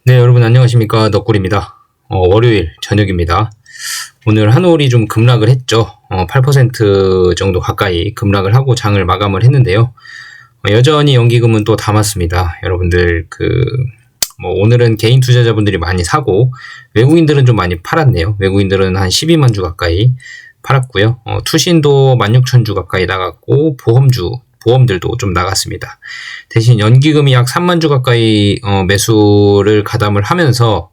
네, 여러분 안녕하십니까. 너꿀입니다. 월요일 저녁입니다. 오늘 한올이 좀 급락을 했죠. 8% 정도 가까이 급락을 하고 장을 마감을 했는데요. 여전히 연기금은 또 담았습니다. 여러분들 오늘은 개인 투자자분들이 많이 사고 외국인들은 좀 많이 팔았네요. 외국인들은 한 12만 주 가까이 팔았고요. 투신도 16,000주 가까이 나갔고 보험들도 좀 나갔습니다. 대신 연기금이 약 3만 주 가까이 매수를 가담을 하면서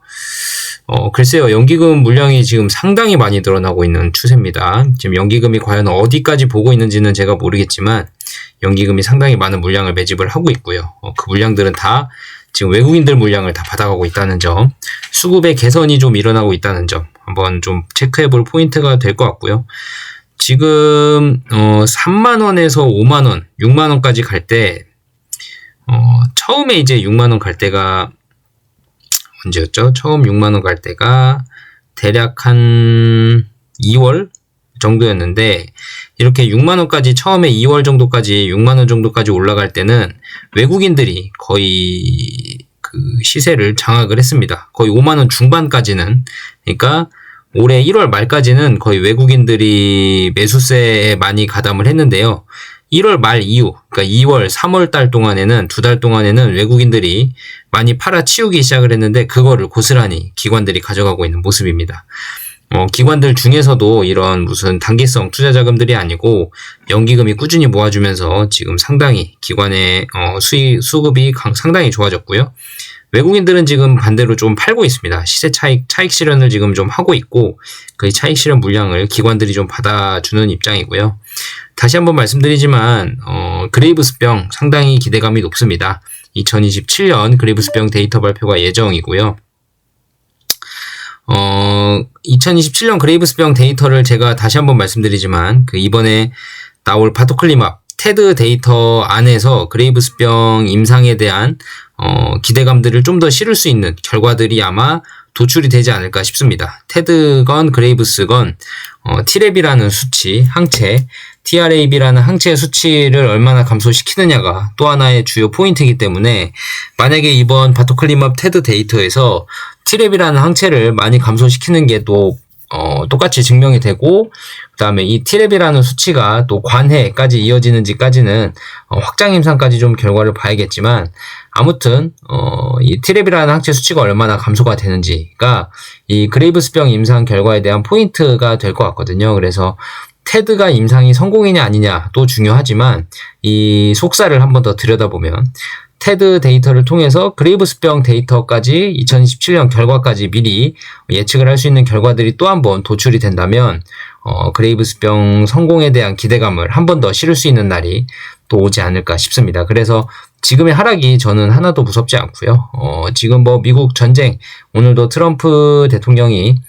글쎄요, 연기금 물량이 지금 상당히 많이 늘어나고 있는 추세입니다. 지금 연기금이 과연 어디까지 보고 있는지는 제가 모르겠지만 연기금이 상당히 많은 물량을 매집을 하고 있고요. 그 물량들은 다 지금 외국인들 물량을 다 받아가고 있다는 점, 수급의 개선이 좀 일어나고 있다는 점 한번 좀 체크해 볼 포인트가 될 것 같고요. 지금 3만원에서 5만원, 6만원까지 갈 때 처음에 이제 6만원 갈 때가 언제였죠? 처음 6만원 갈 때가 대략 한 2월 정도였는데, 이렇게 6만원까지 처음에 2월 정도까지 6만원 정도까지 올라갈 때는 외국인들이 거의 그 시세를 장악을 했습니다. 거의 5만원 중반까지는. 그러니까 올해 1월 말까지는 거의 외국인들이 매수세에 많이 가담을 했는데요. 1월 말 이후, 그러니까 2월, 3월 달 동안에는, 2달 동안에는 외국인들이 많이 팔아치우기 시작을 했는데, 그거를 고스란히 기관들이 가져가고 있는 모습입니다. 기관들 중에서도 이런 무슨 단기성 투자 자금들이 아니고 연기금이 꾸준히 모아주면서 지금 상당히 기관의 수급이 상당히 좋아졌고요. 외국인들은 지금 반대로 좀 팔고 있습니다. 시세 차익 실현을 지금 좀 하고 있고, 그 차익 실현 물량을 기관들이 좀 받아주는 입장이고요. 다시 한번 말씀드리지만 그레이브스병 상당히 기대감이 높습니다. 2027년 그레이브스병 데이터 발표가 예정이고요. 2027년 그레이브스병 데이터를 제가 다시 한번 말씀드리지만 이번에 나올 바토클리맙 테드 데이터 안에서 그레이브스병 임상에 대한 기대감들을 좀 더 실을 수 있는 결과들이 아마 도출이 되지 않을까 싶습니다. 테드건 그레이브스건 T랩이라는 수치, 항체, TRAB라는 항체 수치를 얼마나 감소시키느냐가 또 하나의 주요 포인트이기 때문에, 만약에 이번 바토클리맙 테드 데이터에서 T랩이라는 항체를 많이 감소시키는 게 또 똑같이 증명이 되고, 그 다음에 이 T랩이라는 수치가 또 관해까지 이어지는지까지는 확장 임상까지 좀 결과를 봐야겠지만, 아무튼 이 T랩이라는 항체 수치가 얼마나 감소가 되는지가 이 그레이브스병 임상 결과에 대한 포인트가 될 것 같거든요. 그래서 테드가 임상이 성공이냐 아니냐도 중요하지만, 이 속사를 한 번 더 들여다보면 테드 데이터를 통해서 그레이브스병 데이터까지 2027년 결과까지 미리 예측을 할 수 있는 결과들이 또 한 번 도출이 된다면 그레이브스병 성공에 대한 기대감을 한 번 더 실을 수 있는 날이 또 오지 않을까 싶습니다. 그래서 지금의 하락이 저는 하나도 무섭지 않고요. 지금 미국 전쟁, 오늘도 트럼프 대통령이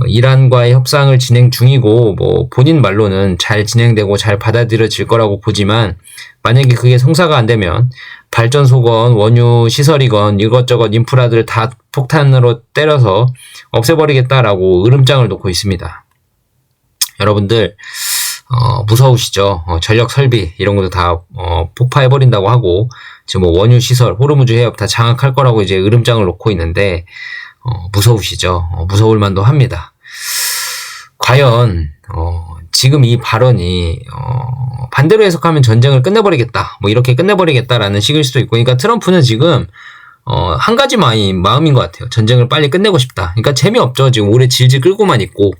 이란과의 협상을 진행 중이고, 본인 말로는 잘 진행되고 잘 받아들여질 거라고 보지만, 만약에 그게 성사가 안 되면 발전소건 원유 시설이건 이것저것 인프라들 다 폭탄으로 때려서 없애버리겠다라고 으름장을 놓고 있습니다. 여러분들 무서우시죠? 전력 설비 이런 것도 다 폭파해버린다고 하고, 지금 원유 시설, 호르무즈 해협 다 장악할 거라고 이제 으름장을 놓고 있는데, 무서우시죠? 무서울 만도 합니다. 과연 지금 이 발언이 반대로 해석하면 전쟁을 끝내버리겠다, 이렇게 끝내버리겠다라는 식일 수도 있고, 그러니까 트럼프는 지금 한 가지 마음인 것 같아요. 전쟁을 빨리 끝내고 싶다. 그러니까 재미없죠. 지금 오래 질질 끌고만 있고,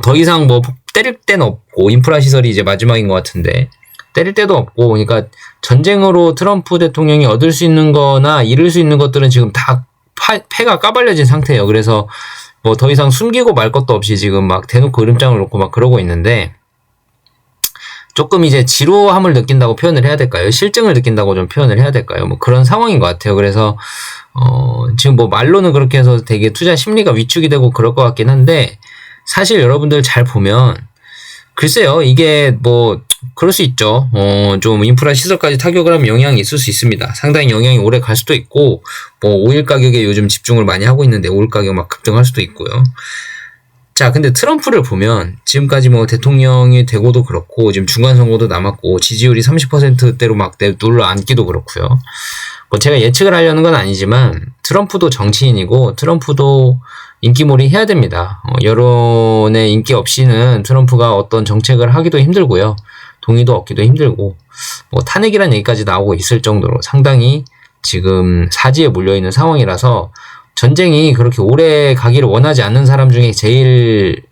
더 이상 때릴 데는 없고, 인프라 시설이 이제 마지막인 것 같은데 때릴 데도 없고, 그러니까 전쟁으로 트럼프 대통령이 얻을 수 있는 거나 잃을 수 있는 것들은 지금 다 패가 까발려진 상태예요. 그래서 더 이상 숨기고 말 것도 없이 지금 대놓고 으름장을 놓고 그러고 있는데, 조금 이제 지루함을 느낀다고 표현을 해야 될까요? 실증을 느낀다고 좀 표현을 해야 될까요? 그런 상황인 것 같아요. 그래서 지금 말로는 그렇게 해서 되게 투자 심리가 위축이 되고 그럴 것 같긴 한데, 사실 여러분들 잘 보면 글쎄요, 이게 그럴 수 있죠. 좀 인프라 시설까지 타격을 하면 영향이 있을 수 있습니다. 상당히 영향이 오래 갈 수도 있고, 오일 가격에 요즘 집중을 많이 하고 있는데 오일 가격 급등할 수도 있고요. 자, 근데 트럼프를 보면 지금까지 대통령이 되고도 그렇고, 지금 중간선거도 남았고, 지지율이 30%대로 눌러 앉기도 그렇고요. 뭐 제가 예측을 하려는 건 아니지만 트럼프도 정치인이고 트럼프도 인기몰이 해야 됩니다. 여론의 인기 없이는 트럼프가 어떤 정책을 하기도 힘들고요. 동의도 얻기도 힘들고 뭐 탄핵이라는 얘기까지 나오고 있을 정도로 상당히 지금 사지에 몰려있는 상황이라서 전쟁이 그렇게 오래 가기를 원하지 않는 사람 중에 제일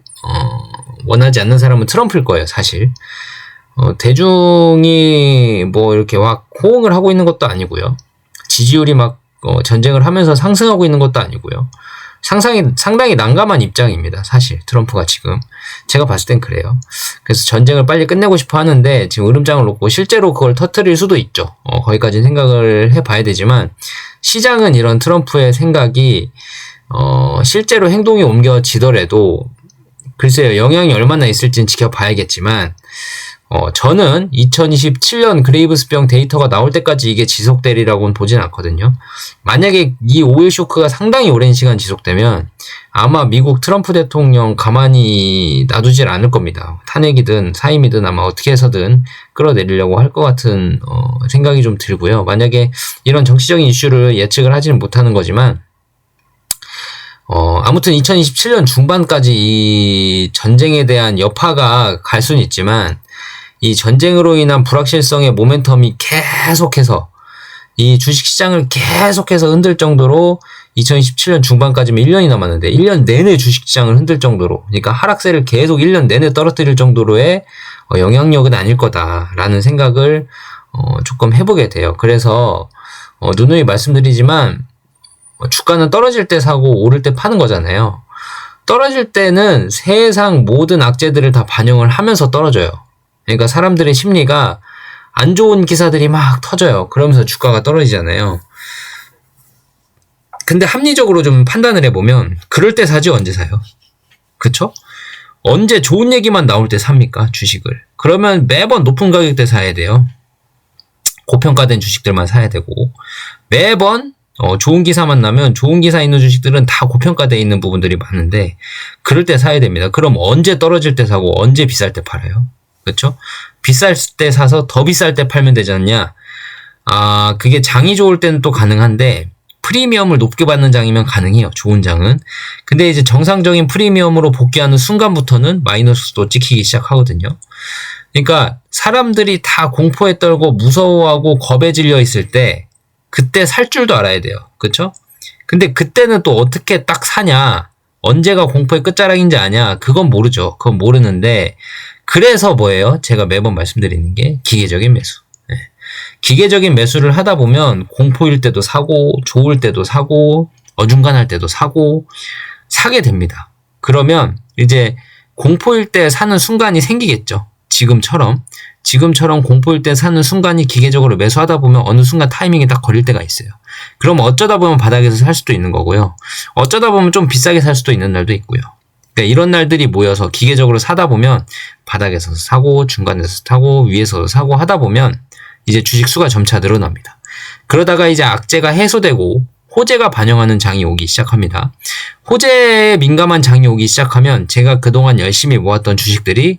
원하지 않는 사람은 트럼프일 거예요, 사실. 대중이 뭐 이렇게 막 호응을 하고 있는 것도 아니고요. 지지율이 막 전쟁을 하면서 상승하고 있는 것도 아니고요. 상당히 난감한 입장입니다, 사실 트럼프가 지금. 제가 봤을 땐 그래요. 그래서 전쟁을 빨리 끝내고 싶어 하는데 지금 으름장을 놓고 실제로 그걸 터뜨릴 수도 있죠. 거기까지는 생각을 해봐야 되지만 시장은 이런 트럼프의 생각이 실제로 행동이 옮겨지더라도 글쎄요, 영향이 얼마나 있을지는 지켜봐야겠지만 저는 2027년 그레이브스병 데이터가 나올 때까지 이게 지속되리라고는 보진 않거든요. 만약에 이 오일 쇼크가 상당히 오랜 시간 지속되면 아마 미국 트럼프 대통령 가만히 놔두질 않을 겁니다. 탄핵이든 사임이든 아마 어떻게 해서든 끌어내리려고 할 것 같은 생각이 좀 들고요. 만약에 이런 정치적인 이슈를 예측을 하지는 못하는 거지만 아무튼 2027년 중반까지 이 전쟁에 대한 여파가 갈 수는 있지만 이 전쟁으로 인한 불확실성의 모멘텀이 계속해서 이 주식시장을 계속해서 흔들 정도로 2027년 중반까지면 1년이 남았는데 1년 내내 주식시장을 흔들 정도로, 그러니까 하락세를 계속 1년 내내 떨어뜨릴 정도로의 영향력은 아닐 거다라는 생각을 조금 해보게 돼요. 그래서 누누이 말씀드리지만 주가는 떨어질 때 사고 오를 때 파는 거잖아요. 떨어질 때는 세상 모든 악재들을 다 반영을 하면서 떨어져요. 그러니까 사람들의 심리가 안 좋은 기사들이 막 터져요. 그러면서 주가가 떨어지잖아요. 근데 합리적으로 좀 판단을 해보면 그럴 때 사지 언제 사요? 그쵸? 언제 좋은 얘기만 나올 때 삽니까? 주식을. 그러면 매번 높은 가격대 사야 돼요. 고평가된 주식들만 사야 되고 매번 좋은 기사만 나면 좋은 기사 있는 주식들은 다 고평가되어 있는 부분들이 많은데 그럴 때 사야 됩니다. 그럼 언제 떨어질 때 사고 언제 비쌀 때 팔아요? 그렇죠? 비쌀 때 사서 더 비쌀 때 팔면 되지 않냐? 그게 장이 좋을 때는 또 가능한데 프리미엄을 높게 받는 장이면 가능해요. 좋은 장은. 근데 이제 정상적인 프리미엄으로 복귀하는 순간부터는 마이너스도 찍히기 시작하거든요. 그러니까 사람들이 다 공포에 떨고 무서워하고 겁에 질려 있을 때 그때 살 줄도 알아야 돼요. 그쵸? 근데 그때는 또 어떻게 딱 사냐? 언제가 공포의 끝자락인지 아냐? 그건 모르죠. 그건 모르는데 그래서 뭐예요? 제가 매번 말씀드리는 게 기계적인 매수. 네. 기계적인 매수를 하다 보면 공포일 때도 사고 좋을 때도 사고 어중간할 때도 사고 사게 됩니다. 그러면 이제 공포일 때 사는 순간이 생기겠죠. 지금처럼 공포일 때 사는 순간이 기계적으로 매수하다 보면 어느 순간 타이밍이 딱 걸릴 때가 있어요. 그럼 어쩌다 보면 바닥에서 살 수도 있는 거고요. 어쩌다 보면 좀 비싸게 살 수도 있는 날도 있고요. 그러니까 이런 날들이 모여서 기계적으로 사다 보면 바닥에서 사고 중간에서 사고 위에서 사고 하다 보면 이제 주식 수가 점차 늘어납니다. 그러다가 이제 악재가 해소되고 호재가 반영하는 장이 오기 시작합니다. 호재에 민감한 장이 오기 시작하면 제가 그동안 열심히 모았던 주식들이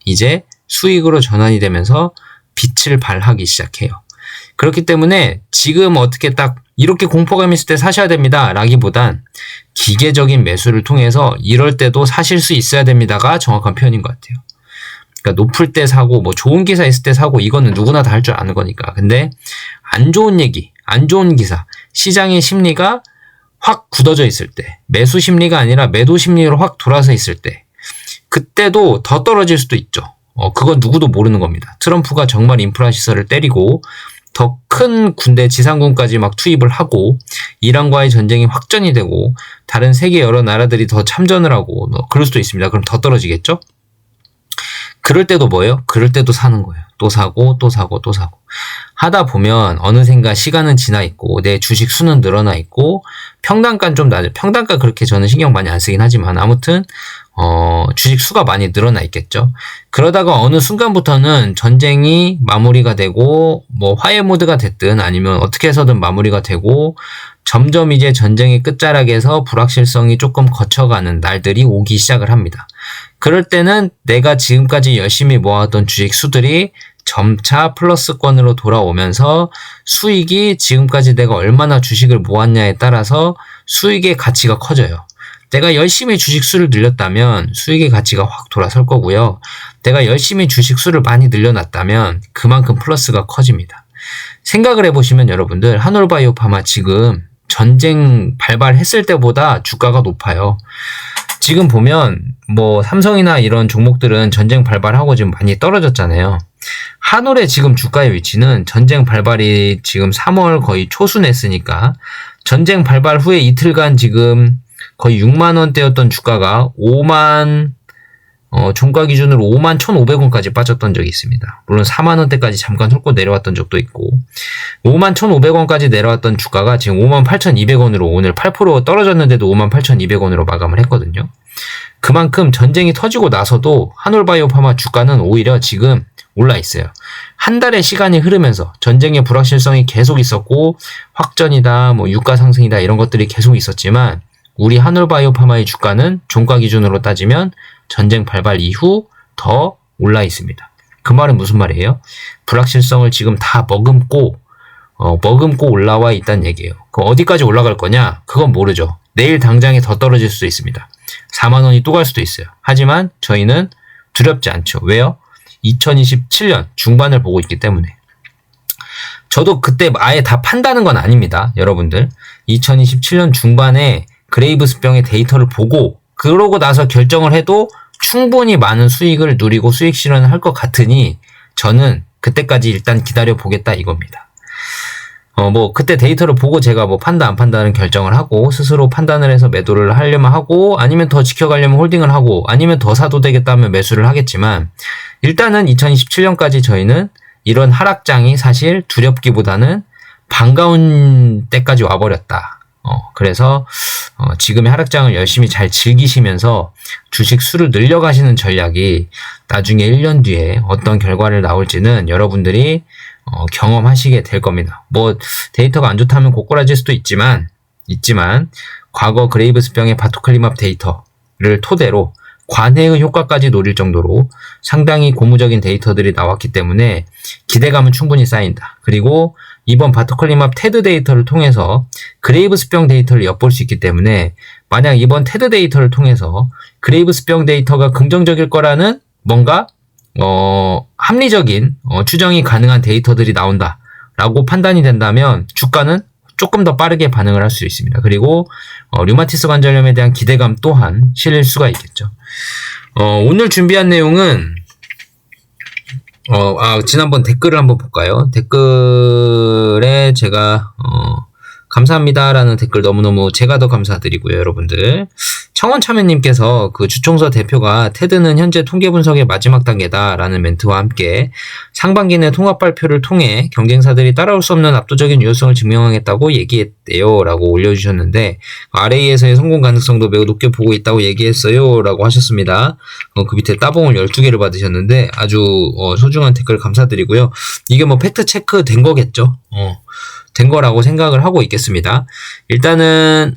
이제 수익으로 전환이 되면서 빛을 발하기 시작해요. 그렇기 때문에 지금 어떻게 딱 이렇게 공포감 있을 때 사셔야 됩니다 라기보단 기계적인 매수를 통해서 이럴 때도 사실 수 있어야 됩니다가 정확한 표현인 것 같아요. 그러니까 높을 때 사고 뭐 좋은 기사 있을 때 사고 이거는 누구나 다 할 줄 아는 거니까. 근데 안 좋은 얘기, 안 좋은 기사, 시장의 심리가 확 굳어져 있을 때, 매수 심리가 아니라 매도 심리로 확 돌아서 있을 때 그때도 더 떨어질 수도 있죠. 그건 누구도 모르는 겁니다. 트럼프가 정말 인프라 시설을 때리고 더 큰 군대 지상군까지 막 투입을 하고 이란과의 전쟁이 확전이 되고 다른 세계 여러 나라들이 더 참전을 하고 그럴 수도 있습니다. 그럼 더 떨어지겠죠? 그럴 때도 뭐예요? 그럴 때도 사는 거예요. 또 사고 또 사고 또 사고 하다 보면 어느샌가 시간은 지나 있고 내 주식 수는 늘어나 있고 평단가는 좀 낮아요. 평단가 그렇게 저는 신경 많이 안 쓰긴 하지만 아무튼 주식 수가 많이 늘어나 있겠죠. 그러다가 어느 순간부터는 전쟁이 마무리가 되고 뭐 화해 모드가 됐든 아니면 어떻게 해서든 마무리가 되고 점점 이제 전쟁의 끝자락에서 불확실성이 조금 거쳐가는 날들이 오기 시작을 합니다. 그럴 때는 내가 지금까지 열심히 모아왔던 주식 수들이 점차 플러스권으로 돌아오면서 수익이 지금까지 내가 얼마나 주식을 모았냐에 따라서 수익의 가치가 커져요. 내가 열심히 주식 수를 늘렸다면 수익의 가치가 확 돌아설 거고요. 내가 열심히 주식 수를 많이 늘려놨다면 그만큼 플러스가 커집니다. 생각을 해보시면 여러분들, 한올바이오파마 지금 전쟁 발발했을 때보다 주가가 높아요. 지금 보면 뭐 삼성이나 이런 종목들은 전쟁 발발하고 지금 많이 떨어졌잖아요. 한올의 지금 주가의 위치는 전쟁 발발이 지금 3월 거의 초순했으니까 전쟁 발발 후에 이틀간 지금 거의 6만 원대였던 주가가 종가 기준으로 5만 1,500원까지 빠졌던 적이 있습니다. 물론 4만 원대까지 잠깐 훑고 내려왔던 적도 있고, 5만 1,500원까지 내려왔던 주가가 지금 5만 8,200원으로 오늘 8% 떨어졌는데도 5만 8,200원으로 마감을 했거든요. 그만큼 전쟁이 터지고 나서도 한올바이오파마 주가는 오히려 지금 올라 있어요. 한 달의 시간이 흐르면서 전쟁의 불확실성이 계속 있었고, 확전이다, 뭐 유가 상승이다 이런 것들이 계속 있었지만, 우리 한올바이오파마의 주가는 종가 기준으로 따지면 전쟁 발발 이후 더 올라 있습니다. 그 말은 무슨 말이에요? 불확실성을 지금 다 머금고 올라와 있다는 얘기예요. 그 어디까지 올라갈 거냐? 그건 모르죠. 내일 당장에 더 떨어질 수도 있습니다. 4만 원이 또 갈 수도 있어요. 하지만 저희는 두렵지 않죠. 왜요? 2027년 중반을 보고 있기 때문에. 저도 그때 아예 다 판다는 건 아닙니다. 여러분들. 2027년 중반에 그레이브스병의 데이터를 보고 그러고 나서 결정을 해도 충분히 많은 수익을 누리고 수익 실현을 할 것 같으니 저는 그때까지 일단 기다려 보겠다 이겁니다. 그때 데이터를 보고 제가 뭐 판다 안 판다는 결정을 하고 스스로 판단을 해서 매도를 하려면 하고 아니면 더 지켜가려면 홀딩을 하고 아니면 더 사도 되겠다 하면 매수를 하겠지만 일단은 2027년까지 저희는 이런 하락장이 사실 두렵기보다는 반가운 때까지 와버렸다. 그래서 지금의 하락장을 열심히 잘 즐기시면서 주식 수를 늘려가시는 전략이 나중에 1년 뒤에 어떤 결과를 나올지는 여러분들이 경험하시게 될 겁니다. 뭐 데이터가 안 좋다면 고꾸라질 수도 있지만 과거 그레이브스병의 바토클리맙 데이터를 토대로 관해의 효과까지 노릴 정도로 상당히 고무적인 데이터들이 나왔기 때문에 기대감은 충분히 쌓인다. 그리고 이번 바토클리맙 테드 데이터를 통해서 그레이브스병 데이터를 엿볼 수 있기 때문에 만약 이번 테드 데이터를 통해서 그레이브스병 데이터가 긍정적일 거라는 뭔가 합리적인 추정이 가능한 데이터들이 나온다라고 판단이 된다면 주가는 조금 더 빠르게 반응을 할 수 있습니다. 그리고 류마티스 관절염에 대한 기대감 또한 실릴 수가 있겠죠. 오늘 준비한 내용은 지난번 댓글을 한번 볼까요? 댓글에 제가 감사합니다라는 댓글 너무너무 제가 더 감사드리고요, 여러분들. 청원참여님께서 그 주총서 대표가 테드는 현재 통계 분석의 마지막 단계다라는 멘트와 함께 상반기 내 통합 발표를 통해 경쟁사들이 따라올 수 없는 압도적인 유효성을 증명하겠다고 얘기했대요 라고 올려주셨는데 RA에서의 성공 가능성도 매우 높게 보고 있다고 얘기했어요 라고 하셨습니다. 그 밑에 따봉을 12개를 받으셨는데 아주 소중한 댓글 감사드리고요. 이게 뭐 팩트 체크 된 거겠죠? 된 거라고 생각을 하고 있겠습니다. 일단은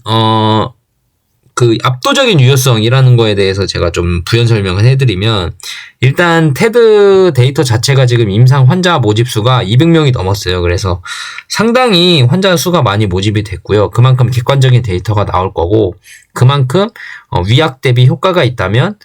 그 압도적인 유효성이라는 거에 대해서 제가 좀 부연 설명을 해드리면 일단 테드 데이터 자체가 지금 임상 환자 모집 수가 200명이 넘었어요. 그래서 상당히 환자 수가 많이 모집이 됐고요. 그만큼 객관적인 데이터가 나올 거고 그만큼 위약 대비 효과가 있다면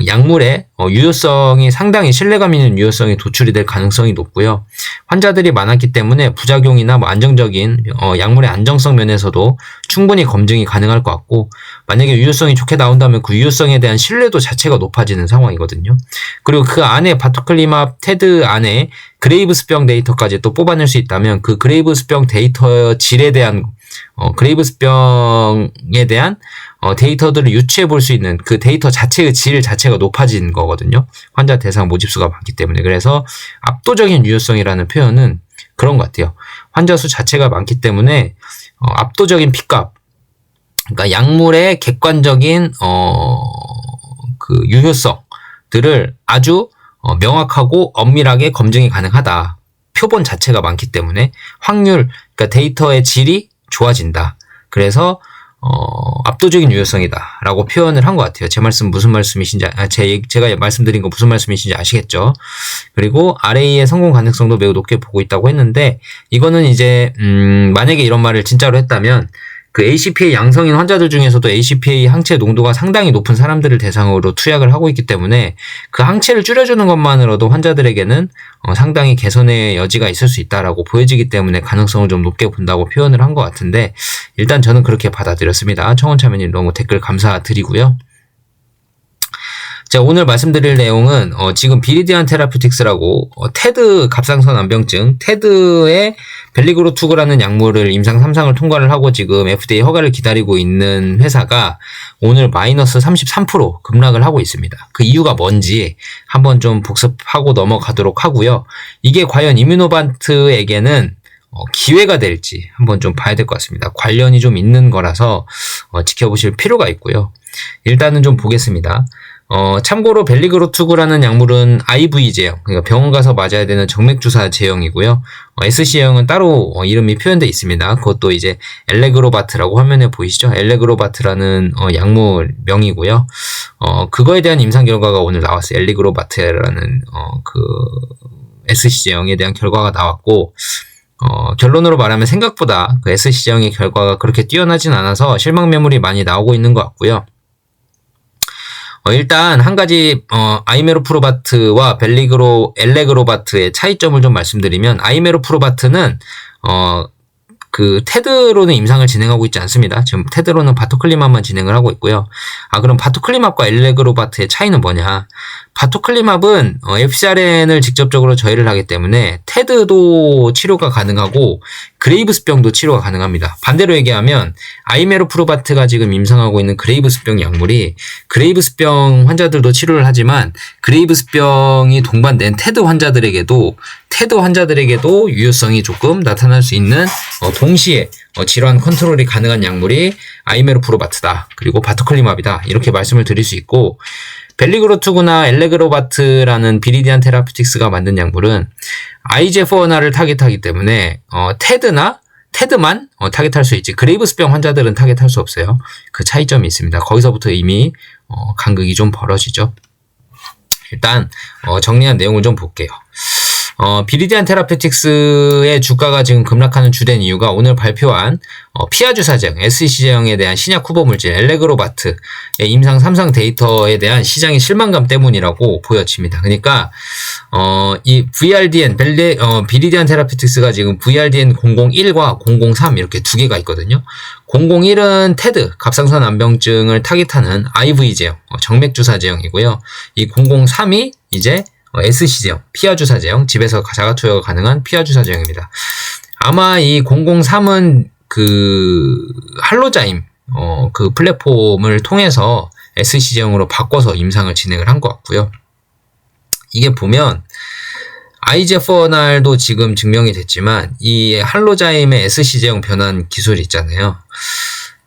약물의 유효성이 상당히 신뢰감 있는 유효성이 도출이 될 가능성이 높고요. 환자들이 많았기 때문에 부작용이나 뭐 안정적인 약물의 안정성 면에서도 충분히 검증이 가능할 것 같고 만약에 유효성이 좋게 나온다면 그 유효성에 대한 신뢰도 자체가 높아지는 상황이거든요. 그리고 그 안에 바토클리맙 테드 안에 그레이브스병 데이터까지 또 뽑아낼 수 있다면 그 그레이브스병 데이터 질에 대한 그레이브스병에 대한 데이터들을 유추해 볼 수 있는 그 데이터 자체의 질 자체가 높아진 거거든요. 환자 대상 모집수가 많기 때문에. 그래서 압도적인 유효성이라는 표현은 그런 것 같아요. 환자 수 자체가 많기 때문에 압도적인 P값, 그러니까 약물의 객관적인 그 유효성들을 아주 명확하고 엄밀하게 검증이 가능하다. 표본 자체가 많기 때문에 확률, 그러니까 데이터의 질이 좋아진다. 그래서 압도적인 유효성이다라고 표현을 한 것 같아요. 제 말씀 무슨 말씀이신지, 제가 말씀드린 거 무슨 말씀이신지 아시겠죠? 그리고 RA의 성공 가능성도 매우 높게 보고 있다고 했는데, 이거는 이제, 만약에 이런 말을 진짜로 했다면, 그 ACPA 양성인 환자들 중에서도 ACPA 항체 농도가 상당히 높은 사람들을 대상으로 투약을 하고 있기 때문에 그 항체를 줄여주는 것만으로도 환자들에게는 상당히 개선의 여지가 있을 수 있다라고 보여지기 때문에 가능성을 좀 높게 본다고 표현을 한 것 같은데, 일단 저는 그렇게 받아들였습니다. 청원참여님 너무 댓글 감사드리고요. 자, 오늘 말씀드릴 내용은 지금 비리디안 테라퓨틱스라고 테드 갑상선 암병증, 테드의 벨리그로투그라는 약물을 임상 3상을 통과를 하고 지금 FDA 허가를 기다리고 있는 회사가 오늘 마이너스 33% 급락을 하고 있습니다. 그 이유가 뭔지 한번 좀 복습하고 넘어가도록 하고요. 이게 과연 이뮤노반트에게는 기회가 될지 한번 좀 봐야 될 것 같습니다. 관련이 좀 있는 거라서 지켜보실 필요가 있고요. 일단은 좀 보겠습니다. 참고로 벨리그로투그라는 약물은 IV 제형, 그러니까 병원 가서 맞아야 되는 정맥주사 제형이고요. SC 제형은 따로 이름이 표현되어 있습니다. 그것도 이제 엘레그로바트라고 화면에 보이시죠? 엘레그로바트라는 약물명이고요. 그거에 대한 임상 결과가 오늘 나왔어요. 엘레그로바트라는 그 SC 제형에 대한 결과가 나왔고, 결론으로 말하면 생각보다 그 SC 제형의 결과가 그렇게 뛰어나진 않아서 실망 매물이 많이 나오고 있는 것 같고요. 일단 한 가지 아이메로프로바트와 엘레그로바트의 차이점을 좀 말씀드리면, 아이메로프로바트는 그 테드로는 임상을 진행하고 있지 않습니다. 지금 테드로는 바토클리맙만 진행을 하고 있고요. 그럼 바토클리맙과 엘레그로바트의 차이는 뭐냐? 바토클리맙은 FcRN을 직접적으로 저해를 하기 때문에 테드도 치료가 가능하고 그레이브스병도 치료가 가능합니다. 반대로 얘기하면 아이메로프로바트가 지금 임상하고 있는 그레이브스병 약물이 그레이브스병 환자들도 치료를 하지만 그레이브스병이 동반된 테드 환자들에게도 유효성이 조금 나타날 수 있는 동시에 질환 컨트롤이 가능한 약물이 아이메로프로바트다. 그리고 바토클리맙이다. 이렇게 말씀을 드릴 수 있고, 벨리그로투그나 엘레그로바트라는 비리디안 테라퓨틱스가 만든 약물은 IGF-1R을 타겟하기 때문에 테드만 타겟할 수 있지 그레이브스병 환자들은 타겟할 수 없어요. 그 차이점이 있습니다. 거기서부터 이미 간극이 좀 벌어지죠. 일단 정리한 내용을 좀 볼게요. 비리디안 테라퓨틱스의 주가가 지금 급락하는 주된 이유가 오늘 발표한 피아주사 제형, SC 제형에 대한 신약 후보 물질 엘레그로바트의 임상 3상 데이터에 대한 시장의 실망감 때문이라고 보여집니다. 그러니까 이 VRDN 비리디안 테라퓨틱스가 지금 VRDN 001과 003 이렇게 두 개가 있거든요. 001은 테드 갑상선 암병증을 타깃하는 IV 제형, 정맥주사 제형이고요. 이 003이 이제 SC 제형, 피하 주사 제형, 집에서 자가 투여가 가능한 피하 주사 제형입니다. 아마 이 003은 그 할로자임 그 플랫폼을 통해서 SC 제형으로 바꿔서 임상을 진행을 한 것 같고요. 이게 보면 IGF-1R도 지금 증명이 됐지만 이 할로자임의 SC 제형 변환 기술이 있잖아요.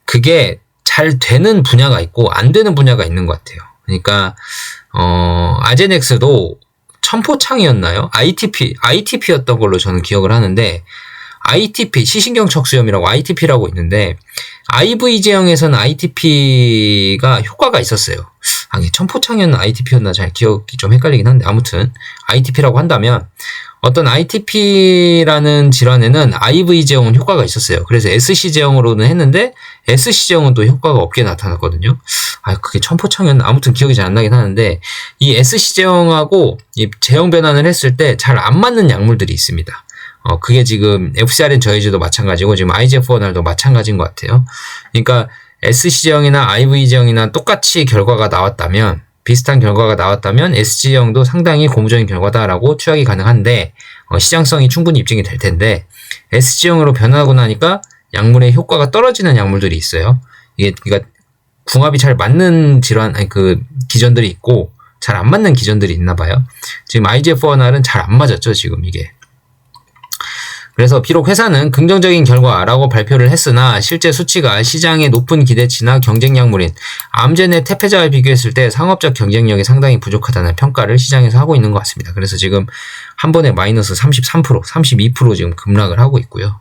그게 잘 되는 분야가 있고 안 되는 분야가 있는 것 같아요. 그러니까 아제넥스도 천포창이었나요? ITP였던 걸로 저는 기억을 하는데, ITP, 시신경 척수염이라고 ITP라고 있는데, IV 제형에서는 ITP가 효과가 있었어요. 천포창이었나 ITP였나 잘 기억이 좀 헷갈리긴 한데, 아무튼 ITP라고 한다면 어떤 ITP라는 질환에는 IV 제형은 효과가 있었어요. 그래서 SC 제형으로는 했는데 SC 제형은 또 효과가 없게 나타났거든요. 그게 천포창이었나? 아무튼 기억이 잘 안 나긴 하는데, 이 SC 제형하고 이 제형 변환을 했을 때 잘 안 맞는 약물들이 있습니다. 그게 지금 FcRN 저해제도 마찬가지고 지금 IGF-1R도 마찬가지인 것 같아요. 그러니까 SC 제형이나 IV 제형이나 똑같이 결과가 나왔다면, 비슷한 결과가 나왔다면 SC 제형도 상당히 고무적인 결과다라고 추약이 가능한데, 시장성이 충분히 입증이 될 텐데, SC 제형으로 변하고 나니까 약물의 효과가 떨어지는 약물들이 있어요. 이게 그러니까 궁합이 잘 맞는 그 기전들이 있고 잘 안 맞는 기전들이 있나 봐요. 지금 IGF-1R은 잘 안 맞았죠, 지금 이게. 그래서 비록 회사는 긍정적인 결과라고 발표를 했으나 실제 수치가 시장의 높은 기대치나 경쟁 약물인 암젠의 테페자와 비교했을 때 상업적 경쟁력이 상당히 부족하다는 평가를 시장에서 하고 있는 것 같습니다. 그래서 지금 한 번에 마이너스 33%, 32% 지금 급락을 하고 있고요.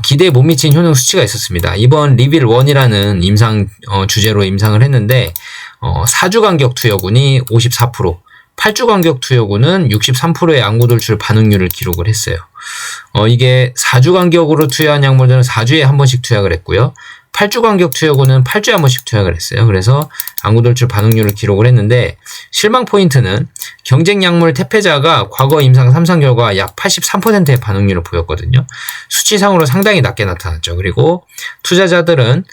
기대에 못 미친 효능 수치가 있었습니다. 이번 리빌 1이라는 임상 주제로 임상을 했는데 4주 간격 투여군이 54%, 8주 간격 투여군은 63%의 약물 돌출 반응률을 기록을 했어요. 이게 4주 간격으로 투여한 약물들은 4주에 한 번씩 투약을 했고요. 8주 간격 투여군은 8주에 한 번씩 투약을 했어요. 그래서 약물 돌출 반응률을 기록을 했는데 실망 포인트는 경쟁 약물 테페자가 과거 임상 3상 결과 약 83%의 반응률을 보였거든요. 수치상으로 상당히 낮게 나타났죠. 그리고 투자자들은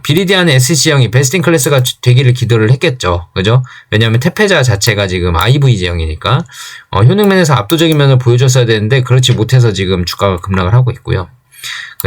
비리디안 SC형이 베스트 인 클래스가 되기를 기대를 했겠죠. 그죠? 왜냐하면 테페자 자체가 지금 IV제형이니까 효능면에서 압도적인 면을 보여줬어야 되는데 그렇지 못해서 지금 주가가 급락을 하고 있고요.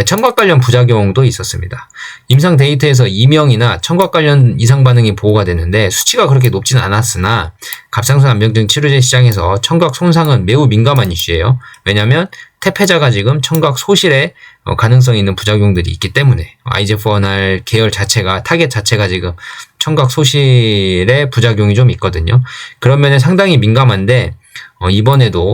청각 관련 부작용도 있었습니다. 임상 데이터에서 이명이나 청각 관련 이상 반응이 보고가 됐는데 수치가 그렇게 높지는 않았으나 갑상선 안병증 치료제 시장에서 청각 손상은 매우 민감한 이슈예요. 왜냐하면 테페자가 지금 청각 소실에 가능성이 있는 부작용들이 있기 때문에 IGF-1R 계열 자체가 타겟 자체가 지금 청각 소실에 부작용이 좀 있거든요. 그런 면에 상당히 민감한데 이번에도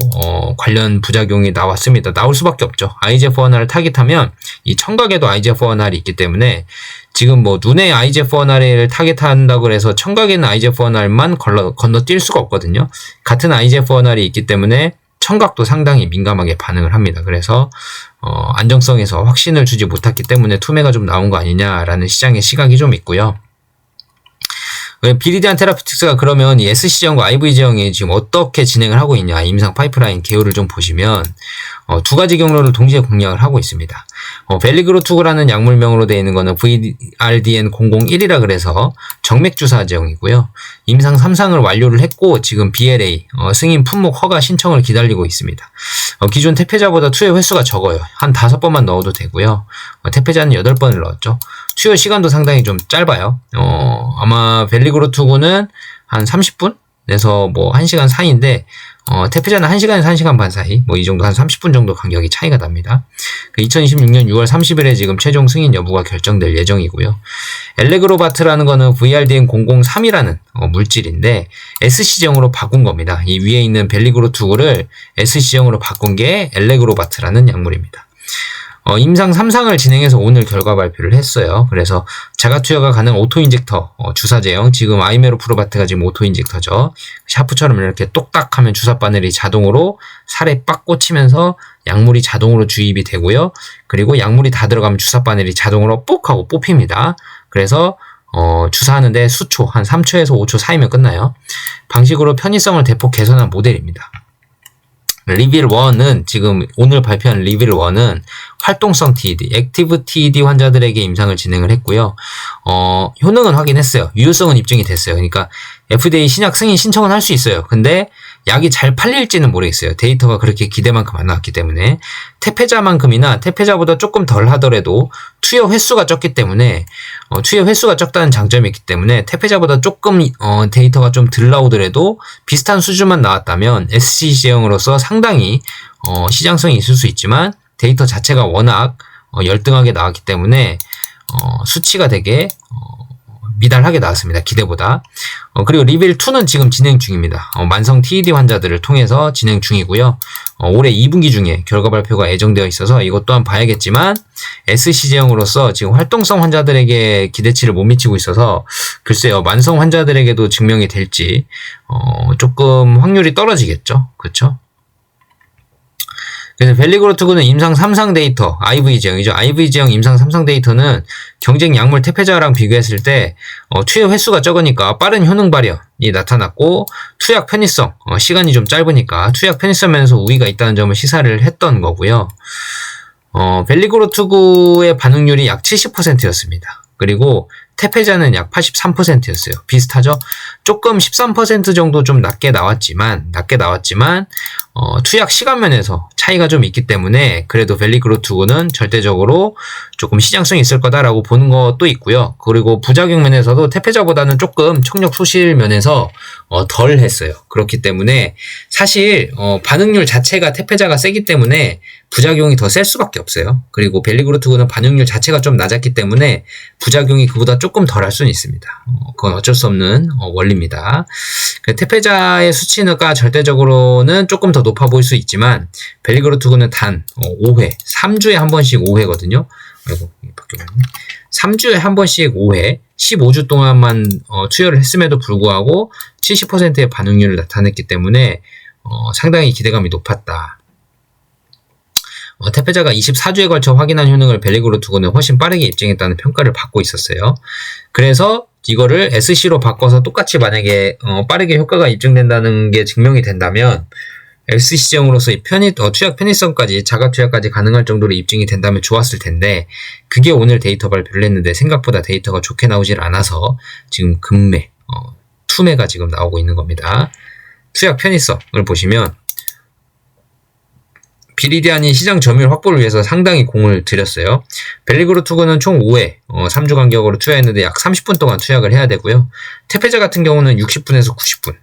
관련 부작용이 나왔습니다. 나올 수밖에 없죠. IGF-1R을 타깃하면 이 청각에도 IGF-1R이 있기 때문에 지금 뭐 눈에 IGF-1R을 타깃한다고 해서 청각에는 IGF-1R만 건너뛸 수가 없거든요. 같은 IGF-1R이 있기 때문에 청각도 상당히 민감하게 반응을 합니다. 그래서 안정성에서 확신을 주지 못했기 때문에 투매가 좀 나온 거 아니냐라는 시장의 시각이 좀 있고요. 비리디안 테라피틱스가 그러면 이 SC제형과 IV제형이 지금 어떻게 진행을 하고 있냐 임상 파이프라인 개요를 좀 보시면 두 가지 경로를 동시에 공략을 하고 있습니다. 벨리그로투그라는 약물명으로 되어 있는 거는 VRDN-001이라 그래서 정맥주사제형이고요. 임상 3상을 완료를 했고 지금 BLA 승인 품목 허가 신청을 기다리고 있습니다. 기존 테페자보다 투여 횟수가 적어요. 한 5번만 넣어도 되고요. 테페자는 8번을 넣었죠. 투여 시간도 상당히 좀 짧아요. 아마 벨리그로투그는 한 30분에서 뭐 1시간 사이인데 테페자는 1시간에서 1시간 반 사이, 뭐 이 정도 한 30분 정도 간격이 차이가 납니다. 2026년 6월 30일에 지금 최종 승인 여부가 결정될 예정이고요. 엘레그로바트라는 거는 VRDN-003이라는 물질인데 SC제형으로 바꾼 겁니다. 이 위에 있는 벨리그로투그를 SC제형으로 바꾼 게 엘레그로바트라는 약물입니다. 임상 3상을 진행해서 오늘 결과 발표를 했어요. 그래서 자가 투여가 가능한 오토인젝터 주사제형, 지금 아이메로프로바트가 지금 오토인젝터죠. 샤프처럼 이렇게 똑딱 하면 주사 바늘이 자동으로 살에 빡 꽂히면서 약물이 자동으로 주입이 되고요. 그리고 약물이 다 들어가면 주사 바늘이 자동으로 뽁 하고 뽑힙니다. 그래서 주사하는데 수초, 한 3초에서 5초 사이면 끝나요. 방식으로 편의성을 대폭 개선한 모델입니다. 리빌 1은 지금 오늘 발표한 리빌 1은 활동성 TED, 액티브 TED 환자들에게 임상을 진행을 했고요. 효능은 확인했어요. 유효성은 입증이 됐어요. 그러니까 FDA 신약 승인 신청은 할 수 있어요. 근데 약이 잘 팔릴지는 모르겠어요. 데이터가 그렇게 기대만큼 안 나왔기 때문에 테페자만큼이나 테페자보다 조금 덜 하더라도 투여 횟수가 적기 때문에 투여 횟수가 적다는 장점이 있기 때문에 테페자보다 조금 데이터가 좀 덜 나오더라도 비슷한 수준만 나왔다면 SC제형으로서 상당히 시장성이 있을 수 있지만 데이터 자체가 워낙 열등하게 나왔기 때문에 수치가 되게 미달하게 나왔습니다. 기대보다. 그리고 리빌 2는 지금 진행 중입니다. 만성 TED 환자들을 통해서 진행 중이고요. 올해 2분기 중에 결과 발표가 예정되어 있어서 이것 또한 봐야겠지만 SC제형으로서 지금 활동성 환자들에게 기대치를 못 미치고 있어서 글쎄요. 만성 환자들에게도 증명이 될지 조금 확률이 떨어지겠죠. 그렇죠? 그래서 벨리그로투그는 임상 3상 데이터, IV제형이죠. IV제형 임상 3상 데이터는 경쟁 약물 테페자랑 비교했을 때 투여 횟수가 적으니까 빠른 효능 발현이 나타났고 투약 편의성, 시간이 좀 짧으니까 투약 편의성 면에서 우위가 있다는 점을 시사를 했던 거고요. 벨리그로투그의 반응률이 약 70%였습니다. 그리고 테페자는 약 83%였어요. 비슷하죠? 조금 13% 정도 좀 낮게 나왔지만 투약 시간 면에서 차이가 좀 있기 때문에 그래도 벨리그로투그는 절대적으로 조금 시장성이 있을 거다라고 보는 것도 있고요. 그리고 부작용 면에서도 테페자보다는 조금 청력 소실 면에서 덜 했어요. 그렇기 때문에 사실 반응률 자체가 테페자가 세기 때문에 부작용이 더 셀 수밖에 없어요. 그리고 벨리그로투그는 반응률 자체가 좀 낮았기 때문에 부작용이 그보다 조금 덜 할 수는 있습니다. 그건 어쩔 수 없는 원리입니다. 태페자의 수치가 절대적으로는 조금 더 높아 보일 수 있지만 벨리그로투그는 단 5회, 3주에 한 번씩 5회거든요. 아이고, 바뀌었네. 3주에 한 번씩 5회, 15주 동안만 투여를 했음에도 불구하고 70%의 반응률을 나타냈기 때문에 상당히 기대감이 높았다. 태페자가 24주에 걸쳐 확인한 효능을 벨리그로투그는 훨씬 빠르게 입증했다는 평가를 받고 있었어요. 그래서 이거를 SC로 바꿔서 똑같이 만약에 빠르게 효과가 입증된다는 게 증명이 된다면 SC제형으로서의 투약 편의성까지 자가 투약까지 가능할 정도로 입증이 된다면 좋았을 텐데 그게 오늘 데이터 발표를 했는데 생각보다 데이터가 좋게 나오질 않아서 지금 급매, 투매가 지금 나오고 있는 겁니다. 투약 편의성을 보시면 비리디안이 시장 점유율 확보를 위해서 상당히 공을 들였어요. 벨리그로투그는 총 5회, 3주 간격으로 투여했는데 약 30분 동안 투약을 해야 되고요. 태페자 같은 경우는 60분에서 90분.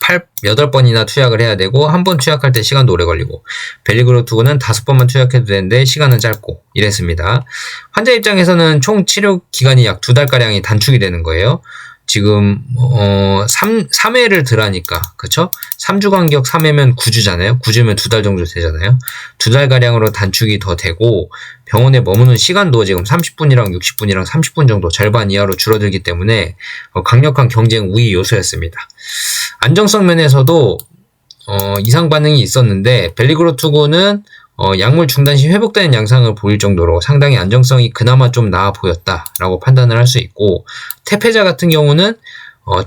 8번이나 투약을 해야 되고 한 번 투약할 때 시간도 오래 걸리고 벨리그로투그는 5번만 투약해도 되는데 시간은 짧고 이랬습니다. 환자 입장에서는 총 치료 기간이 약 2달가량이 단축이 되는 거예요. 지금 3회를 들으니까 그쵸? 3주 간격 3회면 9주잖아요. 9주면 2달 정도 되잖아요. 2달가량으로 단축이 더 되고 병원에 머무는 시간도 지금 30분이랑 60분이랑 30분 정도 절반 이하로 줄어들기 때문에 강력한 경쟁 우위 요소였습니다. 안정성 면에서도 이상 반응이 있었는데 벨리그로투그는 약물 중단 시 회복되는 양상을 보일 정도로 상당히 안정성이 그나마 좀 나아 보였다라고 판단을 할 수 있고 태페자 같은 경우는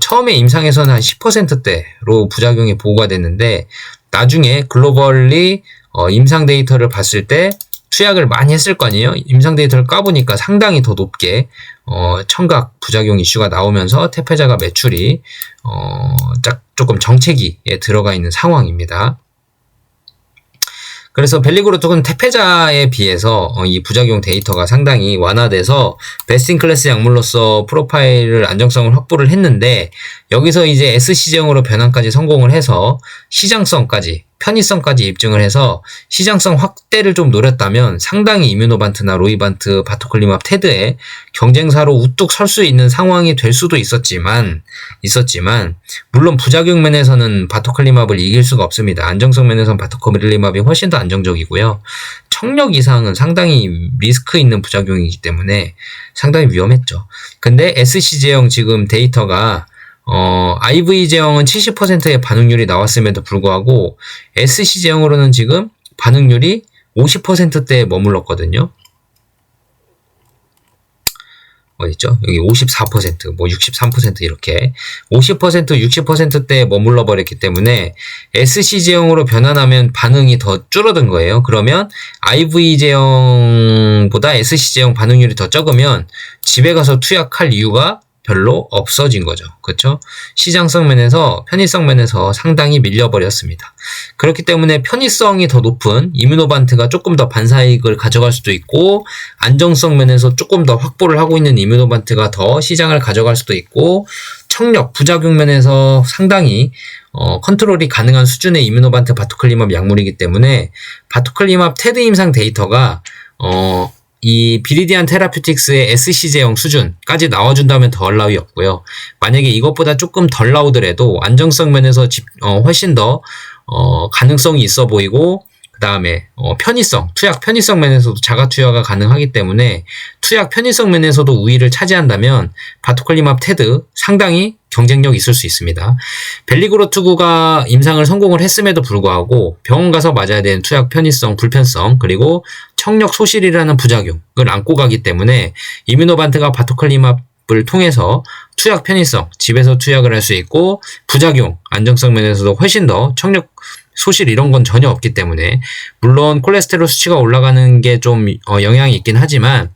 처음에 임상에서는 한 10%대로 부작용이 보고가 됐는데 나중에 글로벌리 임상 데이터를 봤을 때 투약을 많이 했을 거 아니에요? 임상 데이터를 까보니까 상당히 더 높게 청각 부작용 이슈가 나오면서 태페자가 매출이 조금 정체기에 들어가 있는 상황입니다. 그래서 벨리그로투그는 태페자에 비해서 이 부작용 데이터가 상당히 완화돼서 베스트인클래스 약물로서 프로파일을 안정성을 확보를 했는데 여기서 이제 SC제형으로 변환까지 성공을 해서 시장성까지 편의성까지 입증을 해서 시장성 확대를 좀 노렸다면 상당히 이뮤노반트나 로이반트, 바토클리맙, 테드의 경쟁사로 우뚝 설 수 있는 상황이 될 수도 있었지만 물론 부작용 면에서는 바토클리맙을 이길 수가 없습니다. 안정성 면에서는 바토클리맙이 훨씬 더 안정적이고요. 청력 이상은 상당히 리스크 있는 부작용이기 때문에 상당히 위험했죠. 근데 SC제형 지금 데이터가 IV 제형은 70%의 반응률이 나왔음에도 불구하고 SC 제형으로는 지금 반응률이 50%대에 머물렀거든요. 어딨죠? 여기 54%, 63% 이렇게 50%, 60%대에 머물러 버렸기 때문에 SC 제형으로 변환하면 반응이 더 줄어든 거예요. 그러면 IV 제형보다 SC 제형 반응률이 더 적으면 집에 가서 투약할 이유가 별로 없어진 거죠. 그렇죠? 시장성 면에서 편의성 면에서 상당히 밀려버렸습니다. 그렇기 때문에 편의성이 더 높은 이뮤노반트가 조금 더 반사이익을 가져갈 수도 있고 안정성 면에서 조금 더 확보를 하고 있는 이뮤노반트가 더 시장을 가져갈 수도 있고 청력, 부작용 면에서 상당히 컨트롤이 가능한 수준의 이뮤노반트 바토클리맙 약물이기 때문에 바토클리맙 테드 임상 데이터가 이 비리디안 테라퓨틱스의 SC제형 수준까지 나와준다면 덜 나위 없고요. 만약에 이것보다 조금 덜 나오더라도 안정성 면에서 훨씬 더 가능성이 있어 보이고 그 다음에 편의성, 투약 편의성 면에서도 자가 투여가 가능하기 때문에 투약 편의성 면에서도 우위를 차지한다면 바토클리맙 테드 상당히 경쟁력 있을 수 있습니다. 벨리그로투그가 임상을 성공을 했음에도 불구하고 병원 가서 맞아야 되는 투약 편의성, 불편성 그리고 청력 소실이라는 부작용을 안고 가기 때문에 이뮤노반트가 바토클리맙을 통해서 투약 편의성, 집에서 투약을 할 수 있고 부작용, 안정성 면에서도 훨씬 더 청력 소실 이런 건 전혀 없기 때문에 물론 콜레스테롤 수치가 올라가는 게 좀 영향이 있긴 하지만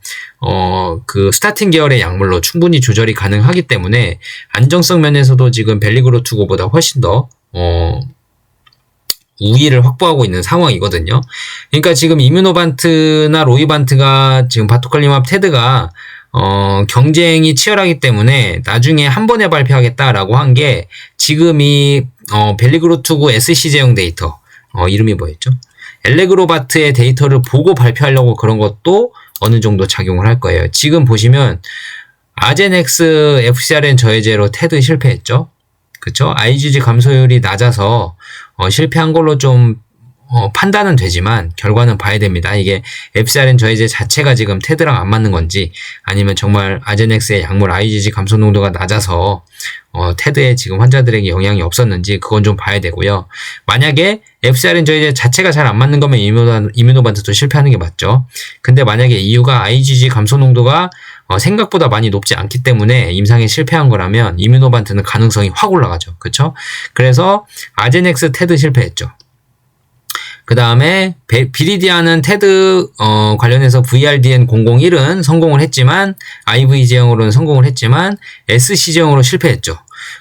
그 스타틴 계열의 약물로 충분히 조절이 가능하기 때문에 안정성 면에서도 지금 벨리그로투그보다 훨씬 더 우위를 확보하고 있는 상황이거든요. 그러니까 지금 이뮤노반트나 로이반트가 지금 바토클리맙 테드가 경쟁이 치열하기 때문에 나중에 한 번에 발표하겠다라고 한 게 지금 이 벨리그로투그 SC제형 데이터 이름이 뭐였죠? 엘레그로바트의 데이터를 보고 발표하려고 그런 것도 어느 정도 작용을 할 거예요. 지금 보시면 아제넥스 FcRn 저해제로 테드 실패했죠. 그쵸? IgG 감소율이 낮아서 실패한 걸로 좀 판단은 되지만 결과는 봐야 됩니다. 이게 FcRn 저해제 자체가 지금 테드랑 안 맞는 건지 아니면 정말 아제넥스의 약물 IgG 감소 농도가 낮아서 테드에 지금 환자들에게 영향이 없었는지 그건 좀 봐야 되고요. 만약에 FcRn 저해제 자체가 잘 안 맞는 거면 이뮤노반트도 실패하는 게 맞죠. 근데 만약에 이유가 IgG 감소 농도가 생각보다 많이 높지 않기 때문에 임상에 실패한 거라면 이뮤노반트는 가능성이 확 올라가죠. 그쵸? 그래서 아제넥스 테드 실패했죠. 그 다음에 비리디아는 테드 관련해서 VRDN001은 성공을 했지만 IV 제형으로는 성공을 했지만 SC 제형으로 실패했죠.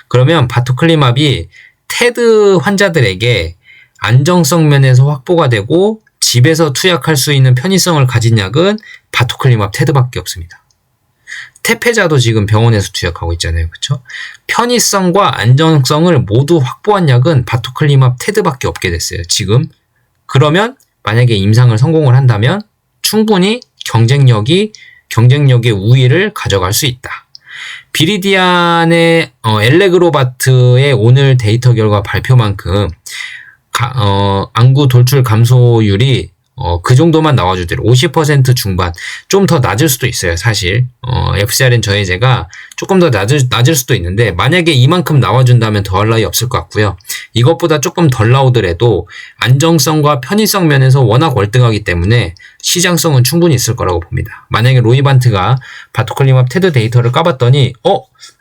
그러면 바토클리맙이 테드 환자들에게 안정성 면에서 확보가 되고 집에서 투약할 수 있는 편의성을 가진 약은 바토클리맙 테드밖에 없습니다. 테페자도 지금 병원에서 투약하고 있잖아요. 그렇죠? 편의성과 안정성을 모두 확보한 약은 바토클리맙 테드밖에 없게 됐어요. 지금. 그러면 만약에 임상을 성공을 한다면 충분히 경쟁력의 우위를 가져갈 수 있다. 비리디안의 엘레그로바트의 오늘 데이터 결과 발표만큼 안구 돌출 감소율이 그 정도만 나와주더라도 50% 중반 좀 더 낮을 수도 있어요. 사실 FcRn 저해제가 조금 더 낮을 수도 있는데 만약에 이만큼 나와준다면 더할 나위 없을 것 같고요. 이것보다 조금 덜 나오더라도 안정성과 편의성 면에서 워낙 월등하기 때문에 시장성은 충분히 있을 거라고 봅니다. 만약에 로이반트가 바토클리맙 테드 데이터를 까봤더니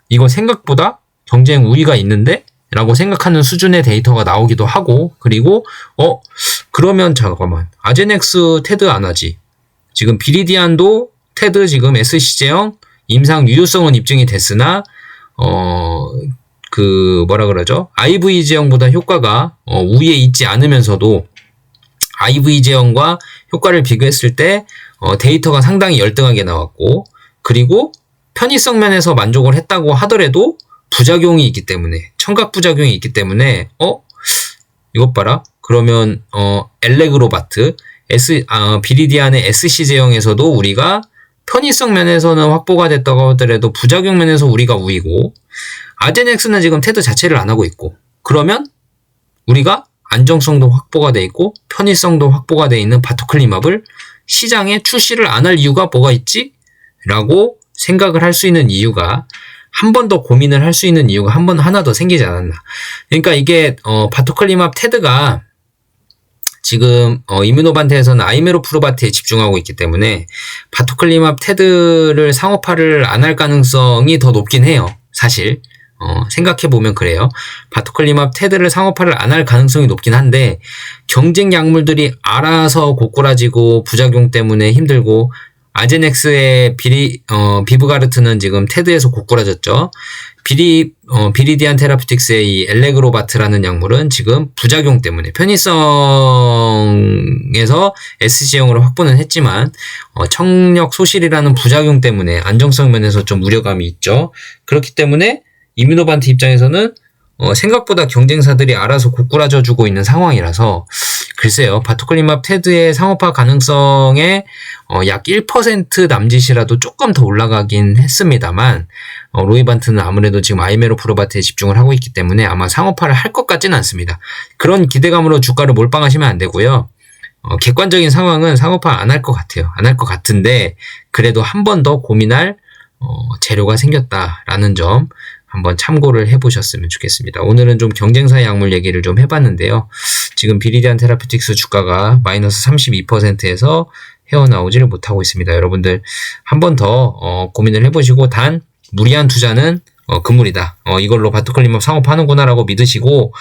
이거 생각보다 경쟁 우위가 있는데? 라고 생각하는 수준의 데이터가 나오기도 하고 그리고 그러면 잠깐만 아제넥스 테드 안 하지. 지금 비리디안도 테드 지금 SC 제형 임상 유효성은 입증이 됐으나 IV 제형보다 효과가 우위에 있지 않으면서도 IV 제형과 효과를 비교했을 때 데이터가 상당히 열등하게 나왔고 그리고 편의성 면에서 만족을 했다고 하더라도 부작용이 있기 때문에 청각 부작용이 있기 때문에 이것 봐라. 그러면 엘레그로바트 비리디안의 SC 제형에서도 우리가 편의성 면에서는 확보가 됐다고 하더라도 부작용 면에서 우리가 우위고 아제넥스는 지금 테드 자체를 안 하고 있고 그러면 우리가 안정성도 확보가 돼 있고 편의성도 확보가 돼 있는 바토클리맙을 시장에 출시를 안 할 이유가 뭐가 있지? 라고 생각을 할 수 있는 이유가 한 번 더 고민을 할 수 있는 이유가 하나 더 생기지 않았나. 그러니까 이게 바토클리맙 테드가 지금 이뮤노반트에서는 아이메로프로바트에 집중하고 있기 때문에 바토클리맙 테드를 상업화를 안 할 가능성이 더 높긴 해요. 사실 생각해보면 그래요. 바토클리맙 테드를 상업화를 안 할 가능성이 높긴 한데 경쟁 약물들이 알아서 고꾸라지고 부작용 때문에 힘들고 아제넥스의 비브가르트는 지금 테드에서 고꾸라졌죠. 비리디안 테라피틱스의 이 엘레그로바트라는 약물은 지금 부작용 때문에 편의성에서 SC형으로 확보는 했지만 청력 소실이라는 부작용 때문에 안정성 면에서 좀 우려감이 있죠. 그렇기 때문에 이뮤노반트 입장에서는 생각보다 경쟁사들이 알아서 고꾸라져주고 있는 상황이라서 글쎄요. 바토클리맙 테드의 상업화 가능성에 약 1% 남짓이라도 조금 더 올라가긴 했습니다만 로이반트는 아무래도 지금 아이메로프로바트에 집중을 하고 있기 때문에 아마 상업화를 할 것 같지는 않습니다. 그런 기대감으로 주가를 몰빵하시면 안 되고요. 객관적인 상황은 상업화 안 할 것 같아요. 안 할 것 같은데 그래도 한 번 더 고민할 재료가 생겼다라는 점 한번 참고를 해보셨으면 좋겠습니다. 오늘은 좀 경쟁사 약물 얘기를 좀 해봤는데요. 지금 비리디안 테라피틱스 주가가 마이너스 32%에서 헤어나오지를 못하고 있습니다. 여러분들 한 번 더 고민을 해보시고 단 무리한 투자는 금물이다. 이걸로 바토클리맙 상업하는구나 라고 믿으시고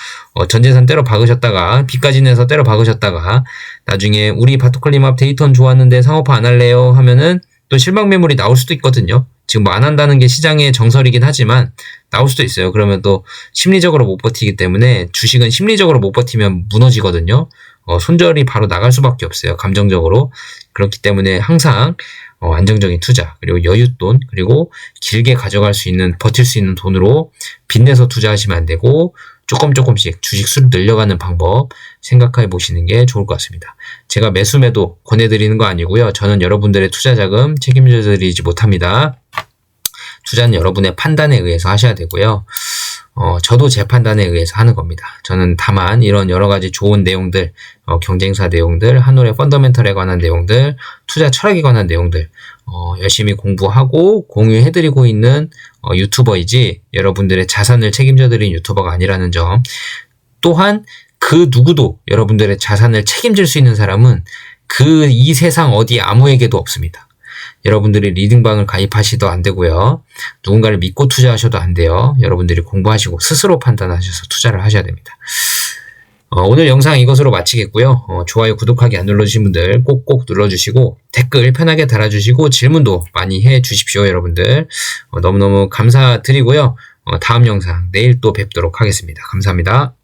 전재산 때려 박으셨다가 빚까지 내서 때려 박으셨다가 나중에 우리 바토클리맙 데이터는 좋았는데 상업화 안 할래요 하면은 또 실망 매물이 나올 수도 있거든요. 지금 뭐 안 한다는 게 시장의 정설이긴 하지만 나올 수도 있어요. 그러면 또 심리적으로 못 버티기 때문에 주식은 심리적으로 못 버티면 무너지거든요. 손절이 바로 나갈 수밖에 없어요. 감정적으로. 그렇기 때문에 항상 안정적인 투자 그리고 여윳돈 그리고 길게 가져갈 수 있는 버틸 수 있는 돈으로 빚내서 투자하시면 안 되고 조금씩 주식 수를 늘려가는 방법 생각해 보시는 게 좋을 것 같습니다. 제가 매수매도 권해드리는 거 아니고요. 저는 여러분들의 투자 자금 책임져 드리지 못합니다. 투자는 여러분의 판단에 의해서 하셔야 되고요. 저도 제 판단에 의해서 하는 겁니다. 저는 다만 이런 여러 가지 좋은 내용들, 경쟁사 내용들, 한올의 펀더멘털에 관한 내용들, 투자 철학에 관한 내용들, 열심히 공부하고 공유해드리고 있는 유튜버이지 여러분들의 자산을 책임져드린 유튜버가 아니라는 점. 또한 그 누구도 여러분들의 자산을 책임질 수 있는 사람은 이 세상 어디 아무에게도 없습니다. 여러분들이 리딩방을 가입하시도 안 되고요. 누군가를 믿고 투자하셔도 안 돼요. 여러분들이 공부하시고 스스로 판단하셔서 투자를 하셔야 됩니다. 오늘 영상 이것으로 마치겠고요. 좋아요, 구독하기 안 눌러주신 분들 꼭꼭 눌러주시고 댓글 편하게 달아주시고 질문도 많이 해주십시오. 여러분들 너무너무 감사드리고요. 다음 영상 내일 또 뵙도록 하겠습니다. 감사합니다.